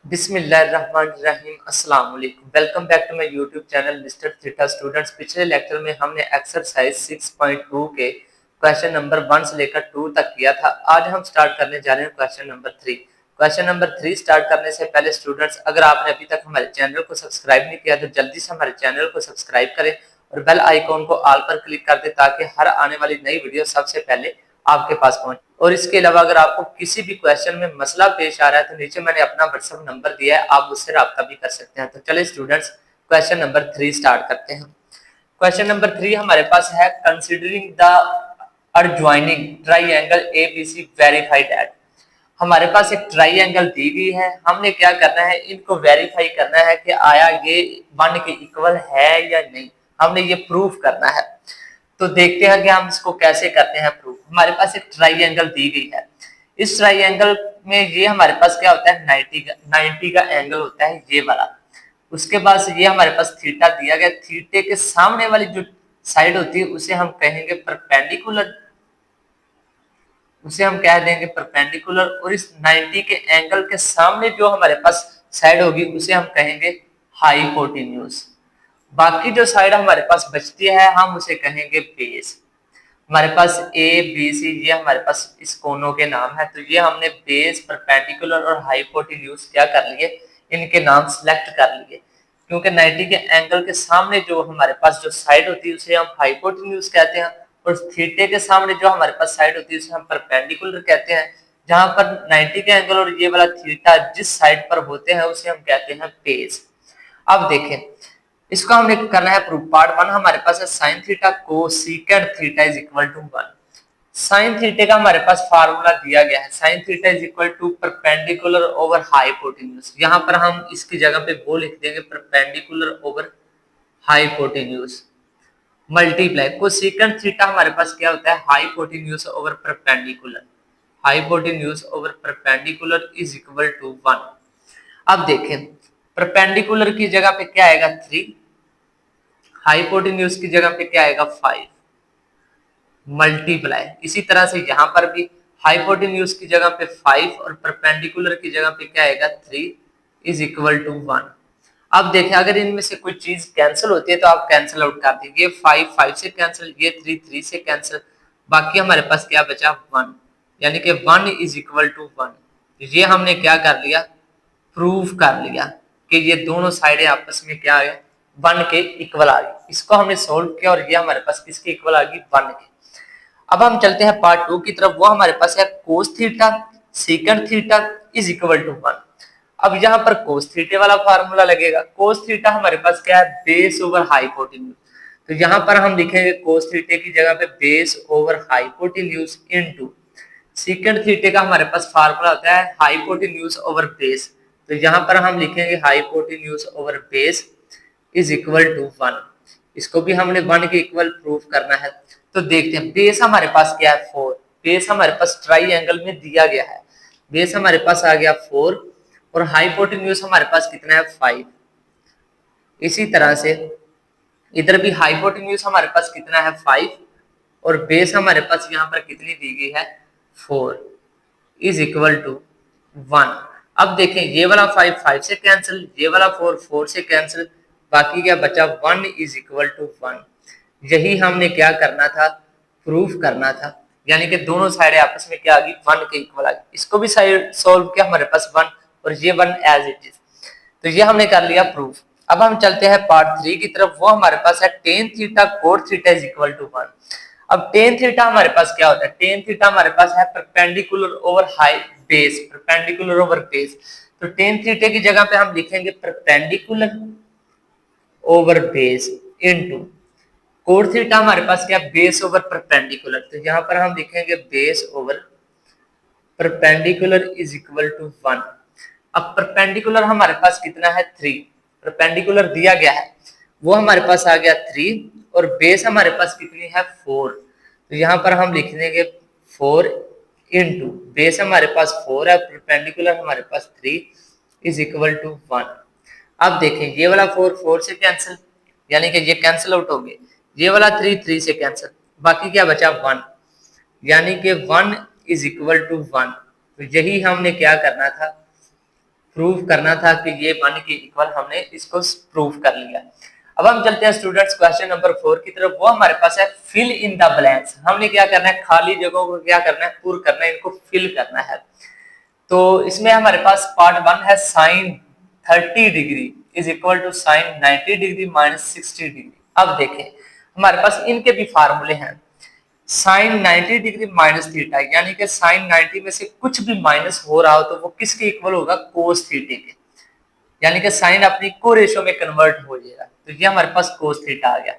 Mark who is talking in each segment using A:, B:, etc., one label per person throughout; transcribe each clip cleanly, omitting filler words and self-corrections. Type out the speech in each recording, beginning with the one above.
A: बिस्मिल्लाहिर्रहमानिर्रहीम अस्सलाम वालेकुम। Welcome back to my YouTube channel mister theta students. पिछले लेक्चर में हमने एक्सरसाइज 6.2 के क्वेश्चन नंबर 1 से लेकर 2 तक किया था। आज हम स्टार्ट करने जा रहे हैं question number 3। Question number 3 start करने से पहले स्टूडेंट्स, अगर आपने अभी तक हमारे चैनल को सब्सक्राइब नहीं किया तो जल्दी से हमारे चैनल को सब्सक्राइब करें और बेल आइकॉन को ऑल पर क्लिक कर दें ताकि हर आने वाली नई वीडियो सबसे पहले आपके पास पहुंचे। और इसके अलावा अगर आपको किसी भी क्वेश्चन में मसला पेश आ रहा है तो नीचे मैंने अपना व्हाट्सएप नंबर दिया है, आप उससे राब्ता भी कर सकते हैं। तो चलिए स्टूडेंट्स, क्वेश्चन नंबर 3 स्टार्ट करते हैं। क्वेश्चन नंबर 3 हमारे पास है, considering the adjoining triangle ABC verify that. हमारे पास एक ट्राइएंगल दी गई है, हमने क्या करना है, इनको वेरीफाई करना है कि आया ये 1 के इक्वल है या नहीं। हमने ये प्रूफ करना है। तो देखते हैं कि हम इसको कैसे करते हैं प्रूफ। हमारे पास एक ट्राइएंगल दी गई है, इस ट्राइएंगल में ये हमारे पास क्या होता है, 90 का एंगल होता है ये वाला। उसके बाद ये हमारे पास थीटा दिया गया, थीटे के सामने वाली जो साइड होती है उसे हम कहेंगे परपेंडिकुलर, उसे हम कह देंगे परपेंडिकुलर। और इस 90 के एंगल के सामने जो हमारे पास साइड होगी उसे हम कहेंगे हाइपोटेन्यूज। बाकी जो साइड हमारे पास बचती है हम उसे कहेंगे बेस। हमारे पास ए बी सी ये हमारे पास इस कोनों के नाम है, तो ये हमने बेस, परपेंडिकुलर और हाइपोटेन्यूज क्या कर लिए, इनके नाम सिलेक्ट कर लिए। क्योंकि 90 के एंगल के सामने जो हमारे पास जो साइड होती है उसे हम हाइपोटेन्यूज कहते हैं, और थीटे के सामने जो हमारे पास साइड होती है उसे हम परपेंडिकुलर कहते हैं। जहां पर 90 के एंगल और ये वाला थीटा जिस साइड पर होते हैं उसे हम कहते हैं बेस। अब देखें, इसको हमने करना है प्रूफ। पार्ट 1 हमारे पास है sine theta cosecant theta is equal to 1। Sine थीटे का हमारे पास फार्मूला दिया गया है, sine theta is equal to perpendicular over hypotenuse. यहाँ पर हम इसकी जगह पे वो लिख देंगे perpendicular over hypotenuse multiply cosecant theta हमारे पास क्या होता है, hypotenuse over perpendicular, hypotenuse over perpendicular is equal to 1। अब देखें, परपेंडिकुलर की जगह पे क्या आएगा 3, हाइपोटेन्यूज की जगह पे क्या आएगा 5 मल्टीप्लाई। इसी तरह से यहां पर भी हाइपोटेन्यूज की जगह पे 5 और परपेंडिकुलर की जगह पे क्या आएगा 3 इज इक्वल टू 1। अब देखें, अगर इनमें से कोई चीज कैंसिल होती है तो आप कैंसिल आउट कर देंगे। ये 5 से कैंसिल, ये 3 से कैंसिल, बाकी हमारे पास क्या बचा 1, यानी कि 1 इज इक्वल टू 1। ये हमने क्या कर लिया, प्रूफ कर लिया कि ये दोनों साइडें आपस में क्या आ गए, 1 के इक्वल आ गई। इसको हमने सोल्व किया और ये हमारे पास किसके इक्वल आ गई, 1 के। अब हम चलते हैं पार्ट 2 की तरफ। वो हमारे पास है cos theta secant theta is equal to 1। अब यहाँ पर कोस थीटे वाला फार्मूला लगेगा। कोस थीटा हमारे पास क्या है, बेस ओवर हाइपोटेन्यूज। तो यहाँ पर हम लिखेंगे कोस थीटे की जगह पे base over hypotenuse into second थीटे का हमारे पास फार्मूला होता है हाइपोटेन्यूज ओवर बेस। तो यहाँ पर हम लिखेंगे hypotenuse over base is equal to 1। इसको भी हमने 1 के इक्वल प्रूफ करना है। तो देखते हैं, बेस हमारे पास क्या है 4, बेस हमारे पास ट्राइएंगल में दिया गया है, बेस हमारे पास आ गया 4 और हाइपोटेन्यूज हमारे पास कितना है 5। इसी तरह से इधर भी हाइपोटेन्यूज हमारे पास कितना है 5 और बेस हमारे पास यहाँ पर कितनी दी गई है 4 इज इक्वल टू 1। अब देखें, ये वाला 5 से कैंसिल, ये वाला 4 से कैंसिल, बाकी क्या बचा 1 इज इक्वल टू 1। यही हमने क्या करना था, प्रूफ करना था, यानी कि दोनों साइडें आपस में क्या आ गई 1 के इक्वल आ गई। इसको भी साइड सोल्व किया, हमारे पास 1 और ये 1 एज इट इज। तो ये हमने कर लिया प्रूफ। अब हम चलते हैं पार्ट 3 की तरफ। वो हमारे पास है tan theta cot theta is equal to 1। अब टेन थीटा हमारे पास क्या होता है, टेन थीटा हमारे पास है perpendicular over high base, perpendicular over base. तो टेन थीटे की जगह पे हम लिखेंगे perpendicular over base into cot theta हमारे पास क्या, बेस ओवर परपेंडिकुलर। तो यहाँ पर हम लिखेंगे base over perpendicular is equal to 1। अब परपेंडिकुलर हमारे पास कितना है 3, परपेंडिकुलर दिया गया है, वो हमारे पास आ गया 3 और बेस हमारे पास कितनी है 4। तो यहाँ पर हम लिख देंगे 4 इनटू बेस हमारे पास 4 है, परपेंडिकुलर हमारे पास 3 इज इक्वल टू 1। अब देखें, ये वाला 4 से कैंसिल, यानी कि ये कैंसिल आउट हो गए, ये वाला 3 से कैंसिल, बाकी क्या बचा 1, यानी कि 1 इज इक्वल टू 1। तो यही हमने क्या करना था, प्रूव करना था कि ये 1 के इक्वल, हमने इसको प्रूव कर लिया। अब हम चलते हैं स्टूडेंट्स क्वेश्चन नंबर 4 की तरफ। वो हमारे पास है फिल इन द ब्लैंक्स। हमने क्या करना है, खाली जगहों को क्या करना है, पूर्ण करना है, इनको फिल करना है। तो इसमें हमारे पास पार्ट 1 है sine 30 degree is equal to sine 90 degree minus 60 degree. अब देखें हमारे पास इनके भी फार्मूले हैं। साइन 90 डिग्री माइनस थीटा, यानी कि साइन 90 में से कुछ भी माइनस हो रहा हो तो वो किसके इक्वल होगा, कोस थीटे के, यानी कि साइन अपनी को रेशो में कन्वर्ट हो जाएगा। तो ये हमारे पास कोस थीटा आ गया।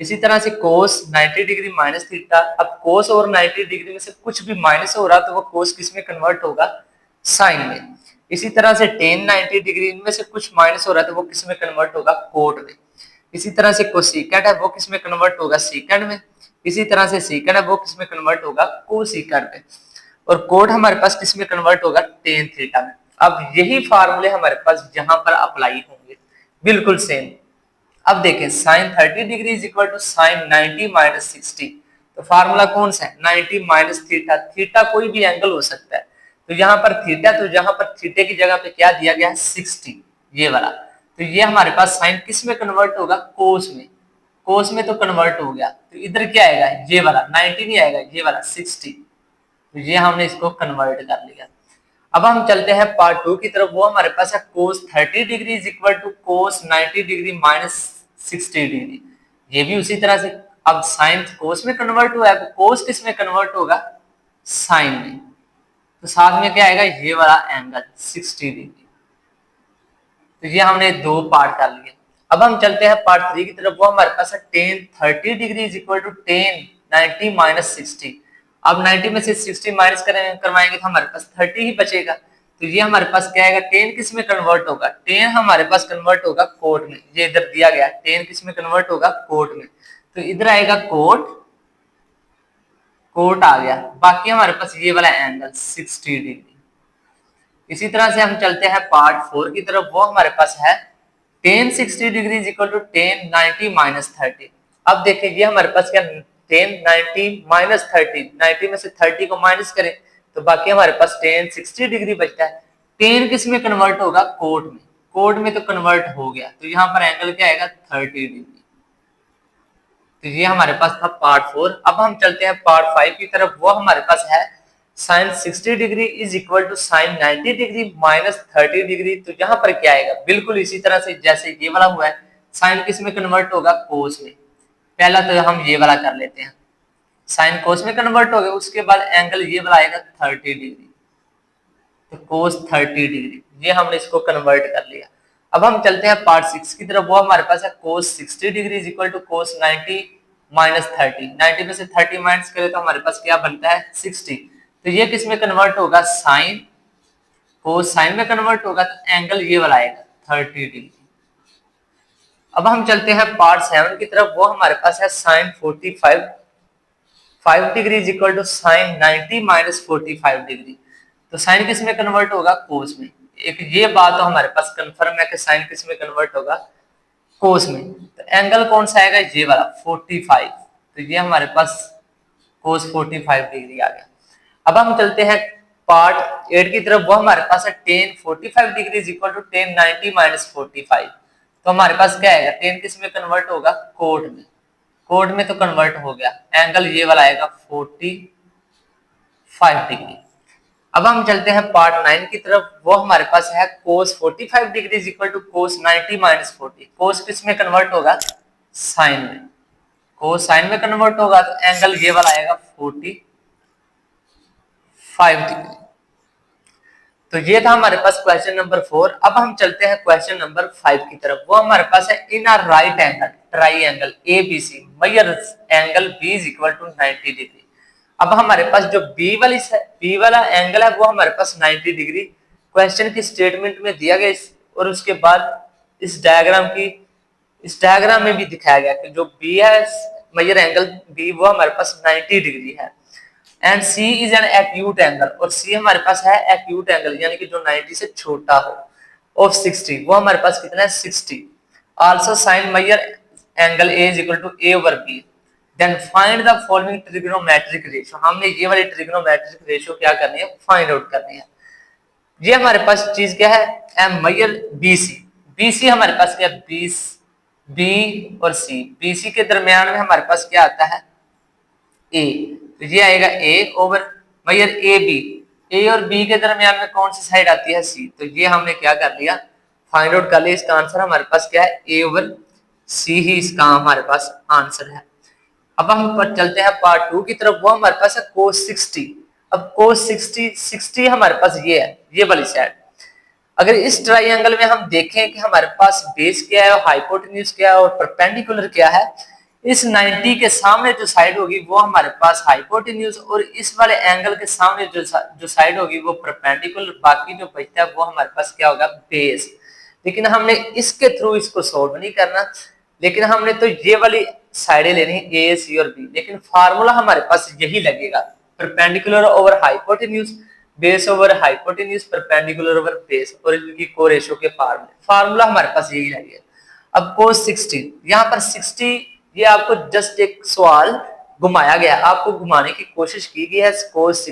A: इसी तरह से कोस 90 डिग्री माइनस थीटा, अब कोस और 90 डिग्री में से कुछ भी माइनस हो रहा तो वो कोस किस में कन्वर्ट होगा, साइन में। इसी तरह से टेन 90 डिग्री, इनमें से कुछ माइनस हो रहा है तो वो किस में कन्वर्ट होगा, कोट में। इसी तरह से कोसिकेट है वो किस में कन्वर्ट होगा, सीकेंड में। इसी तरह से सीकेंड है वो किस में कन्वर्ट होगा, कोसिकेट में। और कोट हमारे पास किस में कन्वर्ट होगा, टेन थीटा में। अब यही फार्मूले हमारे पास जहां पर अप्लाई होंगे, बिल्कुल सेम। अब देखें sine 30 degree is equal to sine 90 minus 60। तो फार्मूला कौन सा है, 90 माइनस थीटा। थीटा कोई भी एंगल हो सकता है, तो यहाँ पर थीटा, तो यहाँ पर थीटे की जगह पे क्या दिया गया है, 60, ये वाला। तो ये हमारे पास साइन किस में कन्वर्ट होगा, कोस में। कोस में तो कन्वर्ट हो गया, तो इधर क्या आएगा, ये वाला 90 नहीं आएगा, ये वाला 60। तो ये हमने इसको कन्वर्ट कर लिया। अब हम चलते हैं पार्ट 2 की तरफ। वो हमारे पास है cos 30 degree is equal to cos 90 degree minus 60 degree. ये भी उसी तरह से, अब साइन कोस में कन्वर्ट हुआ है तो कोस किस में कन्वर्ट होगा, साइन में। तो साथ में क्या आएगा, ये वाला एंगल 60 डिग्री। तो ये हमने दो पार्ट कर लिए। अब हम चलते हैं पार्ट 3 की तरफ। वो हमारे पास है tan 30 degree is equal to tan 90 minus 60। अब 90 में से 60 माइनस करवाएंगे तो हमारे पास 30 ही बचेगा। तो ये हमारे पास क्या आएगा, टेन किस में कन्वर्ट होगा, टेन हमारे पास कन्वर्ट होगा कोट में। ये इधर दिया गया, टेन किस में कन्वर्ट होगा, कोट में। तो इधर आएगा कोट, कोट आ गया। बाकी हमारे पास ये वाला एंगल 60 डिग्री। इसी तरह से हम चलते हैं पार्ट 4 की तरफ। वो हमारे पास है tan 60 degree is equal to tan 90 minus 30। अब देखिए ये हमारे पास क्या, टेन 90 माइनस 30, 90 में से 30 को माइनस करें तो बाकी हमारे पास टेन 60 डिग्री बचता है। टेन किस में कन्वर्ट होगा, कोट में। कोट में तो कन्वर्ट हो गया, तो यहाँ पर एंगल क्या आएगा, 30 डिग्री। तो ये हमारे पास था पार्ट 4। अब हम चलते हैं पार्ट 5 की तरफ। वो हमारे पास है sine 60 degree is equal to sine 90 degree minus 30 degree. तो यहाँ पर क्या आएगा, बिल्कुल इसी तरह से जैसे ये वाला हुआ है। साइन किस में कन्वर्ट होगा, कोस में। पहला तो हम ये वाला कर लेते हैं, साइन कोस में कन्वर्ट हो गया, उसके बाद एंगल ये वाला आएगा 30 डिग्री। तो कोस 30 डिग्री, ये हमने इसको कन्वर्ट कर लिया। अब हम चलते हैं पार्ट 6 की तरफ। वो हमारे पास है cos 60 degree is equal to cos 90 minus 30। 90 में से 30 माइनस करें तो हमारे पास क्या बनता है, 60। तो ये किस में कन्वर्ट होगा, साइन। कोस साइन में कन्वर्ट होगा तो एंगल ये वाला आएगा 30 डिग्री। अब हम चलते हैं पार्ट 7 की तरफ। वो हमारे पास है sine 5 degree is equal to sine 90 minus 45 degree. तो साइन किस में कन्वर्ट होगा, कोस में। एक ये बात तो हमारे पास कंफर्म है कि साइन किस में कन्वर्ट होगा, कोस में। तो एंगल कौन सा आएगा, ये वाला 45। तो ये हमारे पास कोस 45 डिग्री आ गया। अब हम चलते हैं पार्ट 8 की तरफ। वो हमारे पास है tan 45 degree is equal to tan 90 minus 45। तो हमारे पास क्या आएगा, टेन किस में कन्वर्ट होगा, कोट में। कोट में तो कन्वर्ट हो गया, एंगल ये वाला आएगा 45 डिग्री। अब हम चलते हैं पार्ट 9 की तरफ। वो हमारे पास है cos 45 degree is equal to cos 90 minus 40। Cos किस में कन्वर्ट होगा, साइन में। कोस साइन में कन्वर्ट होगा तो एंगल ये वाला आएगा 45 डिग्री। तो ये था हमारे पास क्वेश्चन नंबर 4। अब हम चलते हैं क्वेश्चन नंबर 5 की तरफ। वो हमारे पास है in a right angle triangle ABC measure angle B is equal to 90 degree. अब हमारे पास जो बी वाला एंगल है वो हमारे पास 90 डिग्री क्वेश्चन की स्टेटमेंट में दिया गया, और उसके बाद इस डायग्राम में भी दिखाया गया कि जो बी है मेजर एंगल बी वो हमारे पास 90 डिग्री है। And C is an acute angle, और सी हमारे पास है एक्यूट एंगल यानी कि जो 90 से छोटा हो, ऑफ 60। वो हमारे पास कितना है, 60। Also sine measure angle A is equal to A over B. Then find the following trigonometric ratio. हमने ये वाली ट्रिग्नोमेट्रिक रेशियो क्या करनी है, फाइंड आउट करनी है। ये हमारे पास चीज क्या है, एम मैयर बीसी, बीसी हमारे पास क्या, बी और सी, बीसी के दरमियान में हमारे पास क्या आता है, ए, तो ये आएगा ए ओवर मैयर ए बी, ए और बी के दरमियान में कौन सी साइड आती है, सी, तो ये हमने क्या कर लिया, फाइंड आउट कर लिया। इसका आंसर हमारे पास क्या है, ए ओवर सी ही इसका हमारे पास आंसर है। अब हम चलते हैं पार्ट 2 की तरफ, वो हमारे पास है कोस 60। अब कोस 60 हमारे पास ये है, ये वाली साइड। अगर इस ट्राइंगल में हम देखें कि हमारे पास बेस क्या है, हाइपोटेन्यूज क्या है और परपेंडिकुलर क्या है, इस 90 के सामने जो साइड होगी वो हमारे पास हाइपोटेन्यूज, और इस वाले एंगल के सामने जो साइड होगी वो परपेंडिकुलर, बाकी जो बचता है वो हमारे पास क्या होगा, बेस। लेकिन हमने इसके थ्रू इसको सोल्व नहीं करना, लेकिन हमने तो ये वाली साइडें लेनी है, ए, सी और बी, लेकिन फार्मूला हमारे पास यही लगेगा, perpendicular over hypotenuse, base over hypotenuse, perpendicular over base, और इनकी कोरेशो के फार्मूला हमारे पास यही लगेगा। अब कोस 60, यहाँ पर 60 ये आपको जस्ट एक सवाल घुमाया गया, आपको घुमाने की कोशिश की गई है, कोस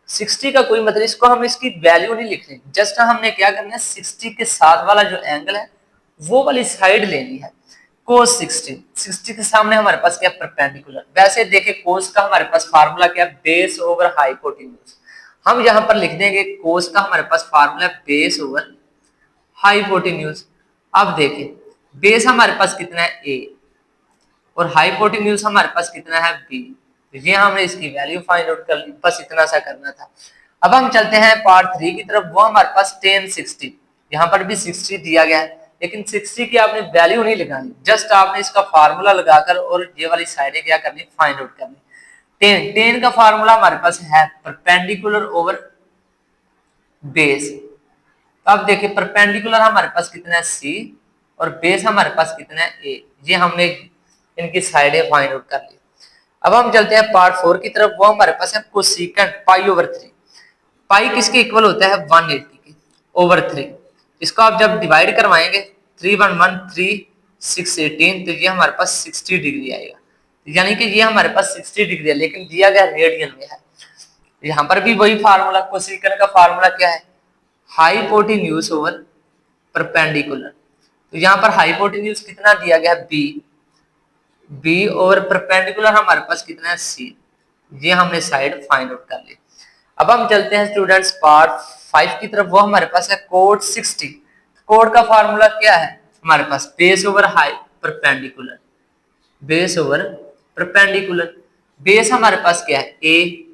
A: 60 का कोई मतलब, इसको हम इसकी वैल्यू नहीं लिख रहे, जस्ट हमने क्या करना है, 60 के साथ वाला जो एंगल है वो वाली साइड लेनी है। कोस 60 के सामने हमारे पास क्या, परपेंडिकुलर। वैसे देखे कोस का हमारे पास फार्मूला क्या, बेस ओवर हाइपोटेन्यूज, हम यहां पर लिख देंगे कोस का हमारे पास फार्मूला बेस ओवर हाइपोटेन्यूज। अब देखें बेस हमारे पास कितना है, ए, और हाइपोटेन्यूज हमारे पास कितना है, बी, तो ये हमने इसकी वैल्यू फाइंड आउट कर ली, बस इतना सा करना था। अब हम चलते हैं पार्ट 3 की तरफ, वो हमारे पास tan 60, यहाँ पर भी 60 दिया गया है, लेकिन 60 की आपने वैल्यू नहीं लगानी, जस्ट आपने इसका फार्मूला लगाकर और ये वाली साइडें क्या करनी, फाइंड आउट करनी। tan का फार्मूला हमारे पास है परपेंडिकुलर ओवर बेस। तो अब देखिए परपेंडिकुलर हमारे पास कितना है, सी, और बेस हमारे पास कितना है, ए, ये हमने इनकी साइडें फाइंड आउट कर ली। अब हम चलते हैं पार्ट 4 की तरफ, वो हमारे पास है कोसेकेंट पाई ओवर 3। पाई किसके इक्वल होता है, 180 के ओवर 3। इसको आप जब डिवाइड करवाएंगे 3 6 18, तो ये हमारे पास 60 डिग्री आएगा, यानी कि ये हमारे पास 60 डिग्री है, लेकिन दिया गया रेडियन में है। यहाँ पर भी वही फार्मूला, कोसेकेंट का फार्मूला क्या है, हाइपोटेन्यूज ओवर परपेंडिकुलर। तो यहाँ पर हाइपोटेन्यूज कितना दिया गया, बी और परपेंडिकुलर हमारे पास कितना है, सी, ये हमने साइड फाइंड आउट कर ली। अब हम चलते हैं स्टूडेंट्स पार्ट 5 की तरफ, वो हमारे पास है कोड 60। कोड का फार्मूला क्या है हमारे पास, base over high perpendicular, base over perpendicular. Base हमारे पास क्या है, ए,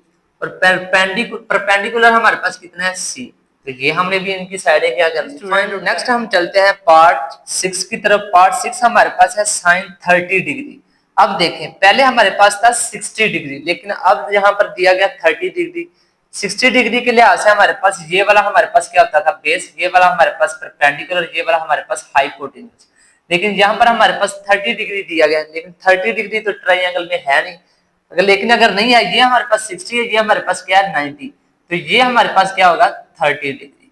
A: और परपेंडिकुलर हमारे पास कितना है, सी, तो ये हमने भी इनकी साइडें क्या कर ली। नेक्स्ट हम चलते हैं पार्ट 6 की तरफ। पार्ट 6 हमारे पास है साइन 30 डिग्री। अब देखें पहले हमारे पास था 60 डिग्री, लेकिन अब यहाँ पर दिया गया 30 डिग्री। 60 डिग्री के लिहाज से हमारे पास ये वाला हमारे पास क्या होता था, बेस, ये वाला हमारे पास परपेंडिकुलर, ये वाला हमारे पास हाइपोटेन्यूज। लेकिन यहाँ पर हमारे पास 30 डिग्री दिया गया, लेकिन 30 डिग्री तो ट्राइंगल में है नहीं। लेकिन अगर नहीं है, ये हमारे पास 60 है, ये हमारे पास क्या है 90, तो ये हमारे पास क्या होगा 30 डिग्री।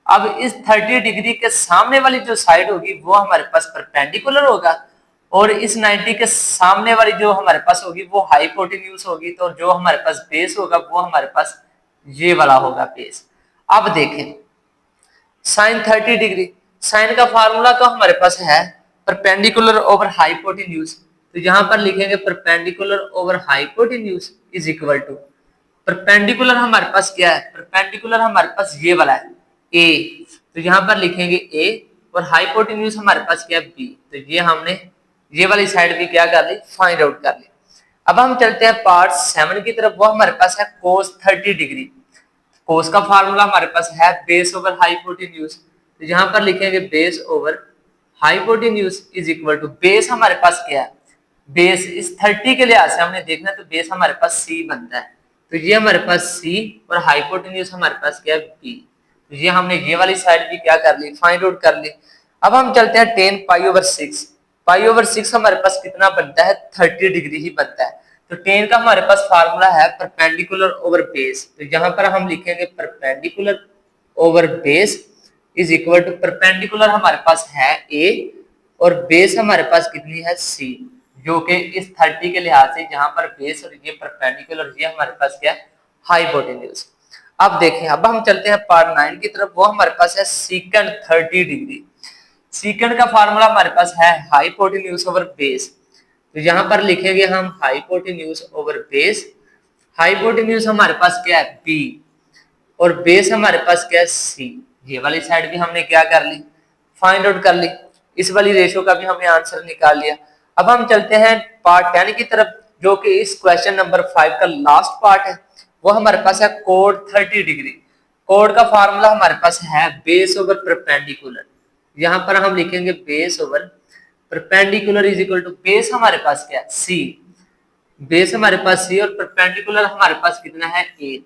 A: अब इस 30 डिग्री के सामने वाली जो साइड होगी वो हमारे पास परपेंडिकुलर होगा, और इस 90 के सामने वाली जो हमारे पास होगी वो हाइपोटेन्यूज होगी, तो जो हमारे पास बेस होगा वो हमारे पास ये वाला होगा बेस। अब देखें साइन 30 डिग्री, साइन का फार्मूला तो हमारे पास है परपेंडिकुलर ओवर हाइपोटेन्यूज, तो यहां पर लिखेंगे perpendicular over hypotenuse is equal to, perpendicular हमारे पास क्या है, परपेंडिकुलर हमारे पास ये वाला है ए, तो यहां पर लिखेंगे ए, और हाइपोटेन्यूज हमारे पास क्या है बी, तो ये हमने ये वाली साइड भी क्या कर ली, फाइंड आउट कर ली। अब हम चलते हैं पार्ट 7 की तरफ, वो हमारे पास है कोस 30 डिग्री। कोस का फार्मूला हमारे पास है बेस ओवर हाइपोटेन्यूज, तो यहाँ पर लिखेंगे base over hypotenuse is equal to, base हमारे पास क्या है, बेस इस 30 के लिहाज से हमने देखना, तो बेस हमारे पास सी बनता है, तो ये हमारे पास सी, और हाइपोटेन्यूज हमारे पास क्या है बी, तो ये हमने ये वाली साइड भी क्या कर ली, फाइंड आउट कर ली। अब हम चलते हैं 10 पाई ओवर 6। पाई ओवर 6 हमारे पास कितना बनता है, 30 डिग्री ही बनता है, तो 10 का हमारे पास फार्मूला है परपेंडिकुलर ओवर बेस, तो यहाँ पर हम लिखेंगे perpendicular over base is equal to, perpendicular हमारे पास है ए, और बेस हमारे पास कितनी है सी, जो कि इस 30 के लिहाज से जहां पर बेस और ये परपेंडिकुलर, ये हमारे पास क्या है हाइपोटेन्यूज। अब देखें, अब हम चलते हैं पार्ट 9 की तरफ। वो हमारे पास है सीकेंड 30 डिग्री। सीकेंड का फार्मूला हमारे पास है हाइपोटेन्यूज ओवर बेस। तो यहाँ पर लिखेंगे हम हाइपोटेन्यूज ओवर बेस। हाइपोटेन्यूज हमारे पास क्या है, बी, और बेस हमारे पास क्या है, सी। ये वाली साइड भी हमने क्या कर ली, फाइंड आउट कर ली। इस वाली रेशो का भी हमने आंसर निकाल लिया। अब हम चलते हैं पार्ट 10 की तरफ, जो कि इस क्वेश्चन नंबर 5 का लास्ट पार्ट है। वो हमारे पास है कोड 30 डिग्री। कोड का फार्मूला हमारे पास है बेस ओवर परपेंडिकुलर। यहाँ पर हम लिखेंगे base over perpendicular is equal to, base हमारे पास क्या है, सी। बेस हमारे पास सी और परपेंडिकुलर हमारे पास कितना है, ए।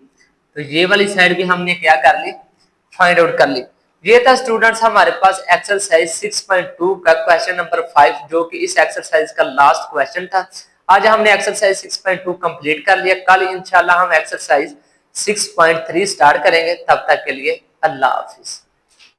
A: तो ये वाली साइड भी हमने क्या कर ली, फाइंड आउट कर ली। ये था स्टूडेंट्स हमारे पास एक्सरसाइज 6.2 का क्वेश्चन नंबर 5, जो कि इस एक्सरसाइज का लास्ट क्वेश्चन था। आज हमने एक्सरसाइज 6.2 कंप्लीट कर लिया। कल इंशाल्लाह हम एक्सरसाइज 6.3 स्टार्ट करेंगे। तब तक के लिए अल्लाह हाफिज।